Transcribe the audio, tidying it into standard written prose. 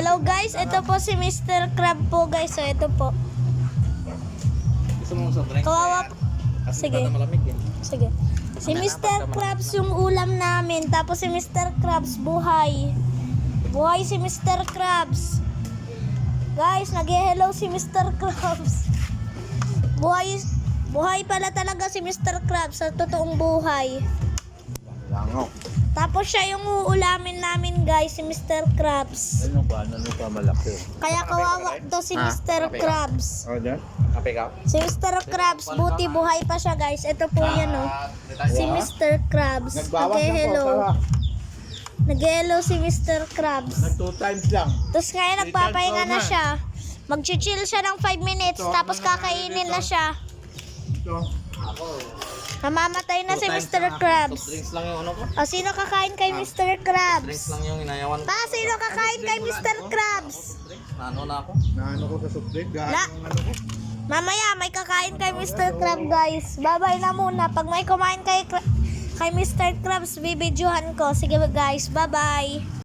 Hello guys, ito po si Mr. Crab po guys. So ito po. Gusto mo sa drink? Kawawa po. Kasi Sige. baka malamig eh. Sige. Si Mr. Krabs yung ulam namin. Tapos si Mr. Krabs buhay. Buhay si Mr. Krabs. Guys, nag-hello si Mr. Krabs. Buhay pala talaga si Mr. Krabs sa totoong buhay. Langaw. Tapos siya yung uulamin namin guys, si Mr. Krabs. Ano ba? Ano pa malaki? Kaya kawawa to si Mr. Krabs. Oh, dyan? Kape ka? Si Mr. Krabs, buti buhay pa siya guys. Ito po yan oh. Si Mr. Krabs. Nag-hello. Nag-hello si Mr. Krabs. Nag 2 times lang. Tapos ngayon nagpapahinga na siya. Mag-chill siya ng 5 minutes tapos kakainin na siya. Ito. Namamatay na si 2 times Mr. lang ako. Krabs. Soft drinks lang yung ano ko. O, sino kakain kay Mr. Drinks Krabs? lang yung inayawan ko. Pa, sino kakain kay Mr. Krabs? Naano na ako? Naano ko sa soft drink? La. Gaano ano ko? Mamaya may kakain kay Mr. Krabs guys. Bye-bye na muna. Pag may kumain kay Mr. Krabs, bibidyohan ko. Sige guys, bye-bye.